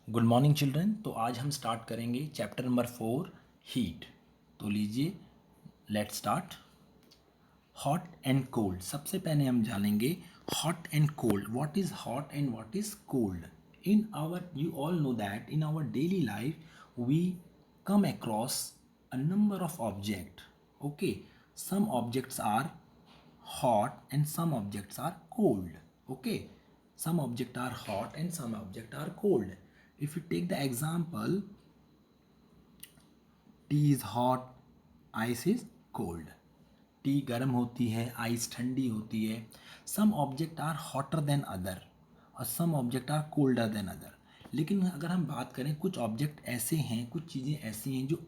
Good morning children. तो आज हम स्टार्ट करेंगे चैप्टर नंबर 4 हीट। तो लीजिए let start. Hot and cold. सबसे पहले हम जानेंगे hot and cold. What is hot and what is cold in our, you all know that in our daily life we come across a number of objects. Okay, some objects are hot and some objects are cold. Okay, some objects are hot and some objects are cold. If you take the example, tea is hot, ice is cold. Tea गर्म होती है, ice ठंडी होती है। Some object are hotter than other और some object are colder than other. लेकिन अगर हम बात करें, कुछ ऑब्जेक्ट ऐसे हैं, कुछ चीज़ें ऐसी हैं जो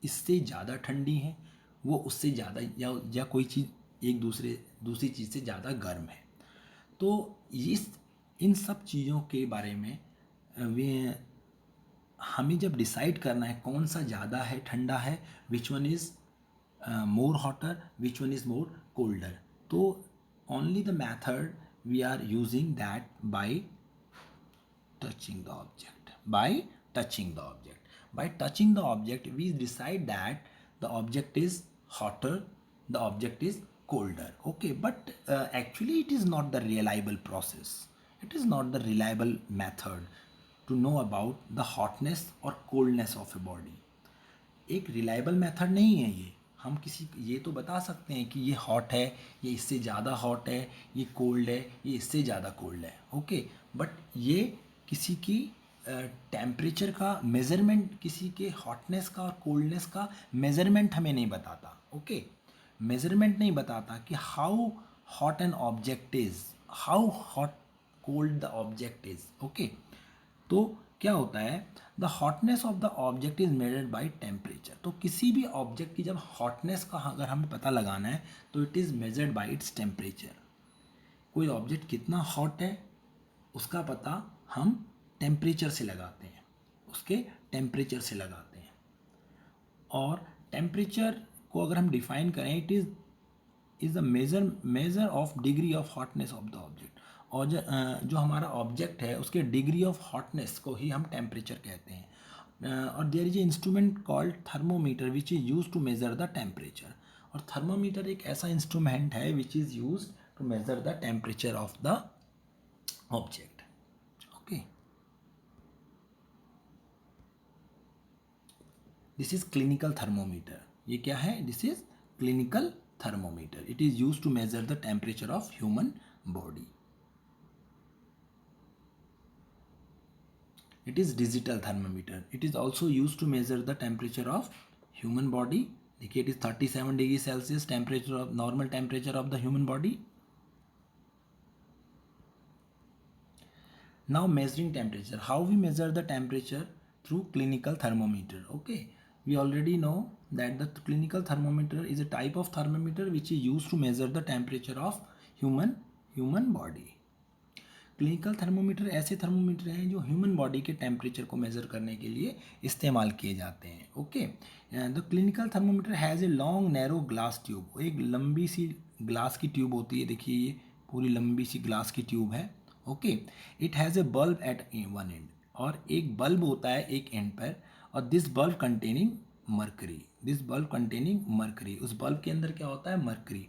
इससे ज़्यादा ठंडी हैं, वो उससे ज़्यादा, या कोई चीज़ एक दूसरी चीज़ से ज़्यादा गर्म है। तो इस इन सब चीज़ों के बारे में वे हमें जब डिसाइड करना है कौन सा ज़्यादा है, ठंडा है, which one is more hotter, which one is more colder, तो only the method we are using that by touching the object. By touching the object we decide that the object is hotter, the object is colder. Okay, but actually it is not the reliable process, it is not the reliable method to know about the hotness or coldness of a body. एक reliable method नहीं है ये। हम किसी ये तो बता सकते हैं कि ये हॉट है, ये इससे ज़्यादा हॉट है, ये कोल्ड है, ये इससे ज़्यादा कोल्ड है। ओके, बट ये किसी की टेम्परेचर का मेज़रमेंट, किसी के हॉटनेस का और कोल्डनेस का मेज़रमेंट हमें नहीं बताता। ओके, मेज़रमेंट नहीं बताता कि how hot an object is, how hot cold the object is. Okay, तो क्या होता है, the hotness of the object is measured by temperature. तो किसी भी ऑब्जेक्ट की जब हॉटनेस का अगर हमें पता लगाना है तो it is measured by its temperature. कोई ऑब्जेक्ट कितना हॉट है उसका पता हम टेम्परेचर से लगाते हैं, उसके टेम्परेचर से लगाते हैं। और टेम्परेचर को अगर हम डिफाइन करें, it is the measure of degree of hotness of the object. और जो हमारा ऑब्जेक्ट है उसके डिग्री ऑफ हॉटनेस को ही हम टेम्परेचर कहते हैं। और there is a instrument called thermometer which is use to measure the temperature. और थर्मोमीटर एक ऐसा इंस्ट्रूमेंट है which is use to measure the temperature of the object. Okay, this is clinical thermometer. ये क्या है? This is clinical thermometer. It is used to measure the temperature of human body. It is digital thermometer. It is also used to measure the temperature of human body. देखिए, it is 37 degree Celsius temperature of normal temperature of the human body. Now measuring temperature. How we measure the temperature? Through clinical thermometer. Okay, we already know that the clinical thermometer is a type of thermometer which is used to measure the temperature of human body. Clinical thermometer ऐसे thermometer हैं जो human body के temperature को measure करने के लिए इस्तेमाल किए जाते हैं। Okay, the clinical thermometer has a long narrow glass tube. एक लंबी सी ग्लास की ट्यूब होती है, देखिए ये पूरी लंबी सी ग्लास की ट्यूब है। Okay, it has a bulb at one end, और एक बल्ब होता है एक एंड पर, और दिस बल्ब कंटेनिंग मर्करी। उस बल्ब के अंदर क्या होता है? मर्करी।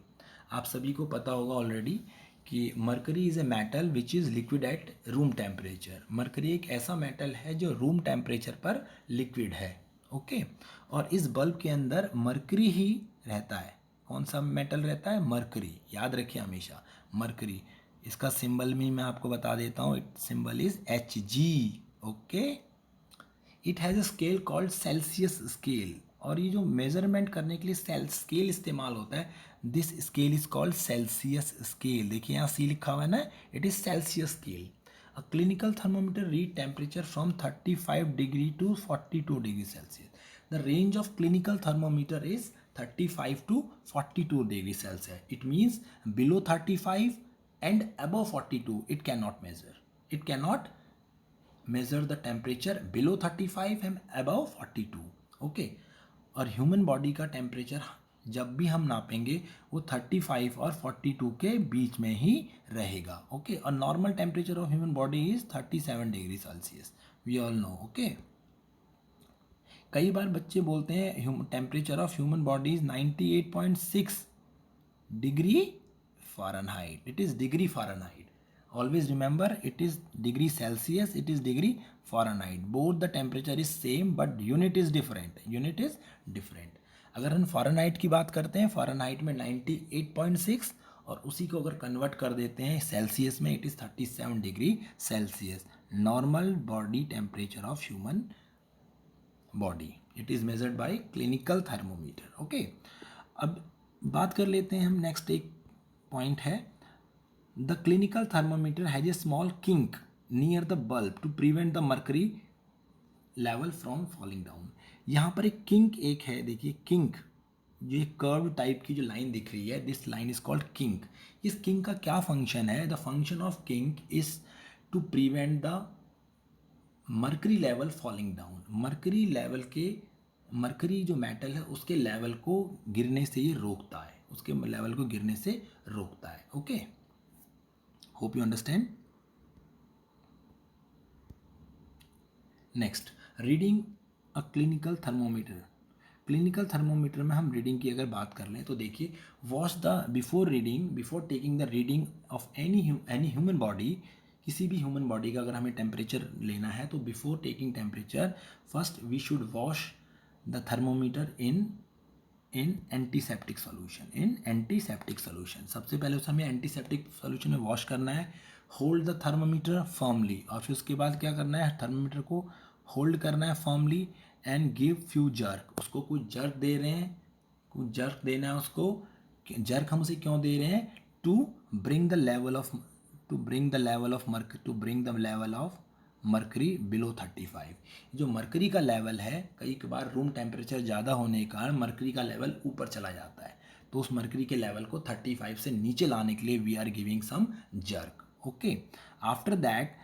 आप सभी को पता होगा ऑलरेडी कि mercury is a metal which is liquid at room temperature. Mercury एक ऐसा मेटल है जो रूम टेम्परेचर पर लिक्विड है। ओके, और इस बल्ब के अंदर मर्करी ही रहता है। कौन सा मेटल रहता है? मर्करी। याद रखिए हमेशा, मर्करी। इसका सिंबल भी मैं आपको बता देता हूँ, it symbol is Hg। Okay, it has a scale called Celsius scale, और ये जो मेजरमेंट करने के लिए स्केल इस्तेमाल होता है, this scale is called Celsius scale. देखिए यहाँ सी लिखा हुआ है ना, it is Celsius scale. A clinical thermometer read temperature from 35 degree to 42 degree Celsius. The range of clinical thermometer is 35 to 42 degree Celsius. It means below 35 and above 42 it cannot measure. It cannot measure the temperature below 35 and above 42. Okay, और human body का temperature जब भी हम नापेंगे वो 35 और 42 के बीच में ही रहेगा. ओके, और normal temperature of human body is 37 degree Celsius. We all know. Okay, कई बार बच्चे बोलते हैं temperature of human body is 98.6 degree Fahrenheit. It is degree Fahrenheit. Always remember, it is degree Celsius, it is degree Fahrenheit. Both the temperature is same but unit is different. Unit is different. अगर हम Fahrenheit की बात करते हैं, Fahrenheit में 98.6, और उसी को अगर कन्वर्ट कर देते हैं सेल्सियस में, it is 37 degree Celsius. Normal body temperature of human body. It is measured by clinical thermometer. Okay, अब बात कर लेते हैं हम. नेक्स्ट एक पॉइंट है, the clinical thermometer has a small kink near the bulb to prevent the mercury level from falling down. यहाँ पर एक किंक एक है, देखिए किंक, ये कर्व टाइप की जो लाइन दिख रही है, this line is called kink. इस किंक का क्या फंक्शन है? The function of kink is to prevent the mercury level falling down. Mercury level के, मर्करी जो मेटल है उसके लेवल को गिरने से ये रोकता है, उसके लेवल को गिरने से रोकता है. Okay, hope you understand. Next, reading a clinical thermometer. Clinical thermometer में हम रीडिंग की अगर बात कर लें तो देखिए, watch the before reading, before taking the reading of any human body. किसी भी ह्यूमन बॉडी का अगर हमें टेम्परेचर लेना है तो before taking temperature first we should wash the thermometer in antiseptic solution. In antiseptic solution सबसे पहले उसे हमें एंटीसेप्टिक सॉल्यूशन में वॉश करना है. होल्ड द थर्मोमीटर फर्मली, और फिर उसके बाद क्या करना है, थर्मोमीटर को होल्ड करना है firmly and give few jerk. उसको कुछ जर्क दे रहे हैं, कुछ जर्क देना है उसको. जर्क हम उसे क्यों दे रहे हैं? To bring the level of, to bring the level of mercury, to bring the level of mercury below 35. जो मर्करी का लेवल है, कई बार रूम टेम्परेचर ज़्यादा होने के कारण मर्करी का लेवल ऊपर चला जाता है, तो उस मर्करी के लेवल को 35 से नीचे लाने के लिए we are giving some jerk. Okay, after that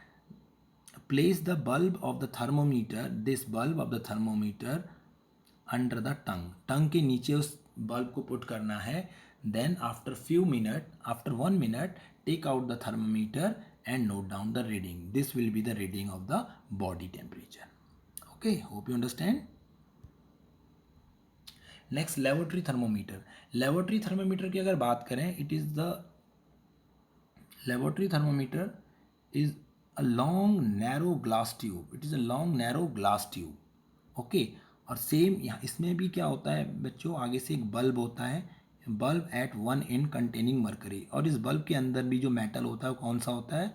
place the bulb of the thermometer, this bulb of the thermometer under the tongue. टंग के नीचे उस बल्ब को पुट करना है. then after few minute, after 1 minute, take out the thermometer and note down the reading. This will be the reading of the body temperature. Okay, hope you understand. next, laboratory thermometer. laboratory thermometer की अगर बात करें, it is the laboratory thermometer is a long narrow glass tube. It is a long narrow glass tube. Okay, और same यहाँ इसमें भी क्या होता है बच्चों, आगे से एक बल्ब होता है, bulb at one end containing mercury, और इस बल्ब के अंदर भी जो मेटल होता है वो कौन सा होता है?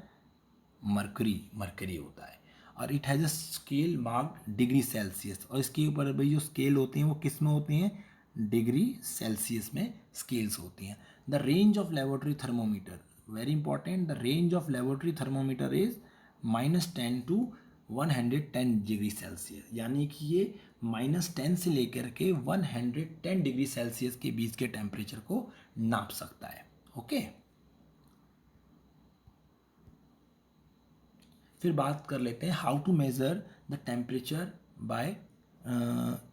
मर्करी, मर्करी होता है. और it has a scale marked degree Celsius, और इसके ऊपर भाई जो स्केल होते हैं वो किस में होते हैं? डिग्री सेल्सियस में स्केल्स होती हैं. The range of laboratory thermometer, very important, the range of laboratory thermometer is -10 to 110 degree Celsius. यानी कि ये -10 से लेकर के 110 डिग्री सेल्सियस के बीच के टेम्परेचर को नाप सकता है. ओके, फिर बात कर लेते हैं how to measure the temperature by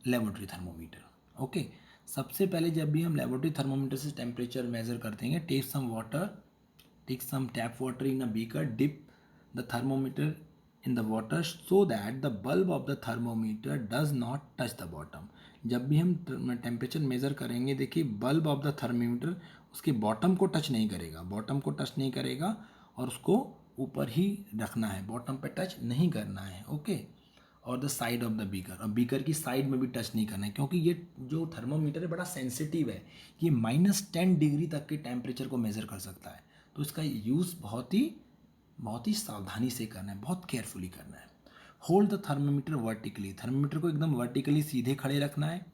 laboratory thermometer. Okay, सबसे पहले जब भी हम लेबोरेटरी थर्मोमीटर से टेम्परेचर मेज़र करते हैं, take some water, take some tap water in a beaker, dip the thermometer in the water so that the bulb of the thermometer does not touch the bottom. जब भी हम temperature measure करेंगे, देखिए bulb of the thermometer उसके bottom को touch नहीं करेगा, bottom को टच नहीं करेगा, और उसको ऊपर ही रखना है, बॉटम पे टच नहीं करना है. ओके, और the side of the beaker, और बीकर की साइड में भी टच नहीं करना है, क्योंकि ये जो थर्मोमीटर है बड़ा सेंसिटिव है, ये -10 डिग्री तक के टेम्परेचर को मेज़र कर सकता है. तो इसका यूज़ बहुत ही सावधानी से करना है, बहुत केयरफुली करना है. Hold the thermometer vertically, thermometer को एकदम वर्टिकली सीधे खड़े रखना है.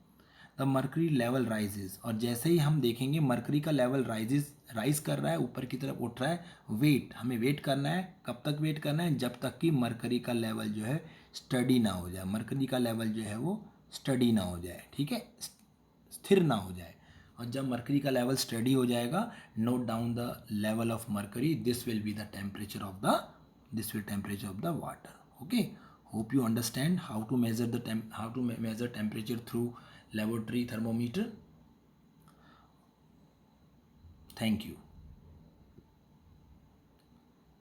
द मर्करी लेवल राइजेज, और जैसे ही हम देखेंगे मर्करी का लेवल राइज कर रहा है, ऊपर की तरफ उठ रहा है, वेट, हमें वेट करना है. कब तक वेट करना है? जब तक कि मर्करी का लेवल जो है स्टडी ना हो जाए, मर्करी का लेवल जो है वो स्टडी ना हो जाए, ठीक है, स्थिर ना हो जाए. और जब मर्करी का लेवल स्टडी हो जाएगा, note down the level of mercury, this will be the temperature of the, this will temperature of the water. Okay, hope you understand how to measure temperature through laboratory thermometer. Thank you.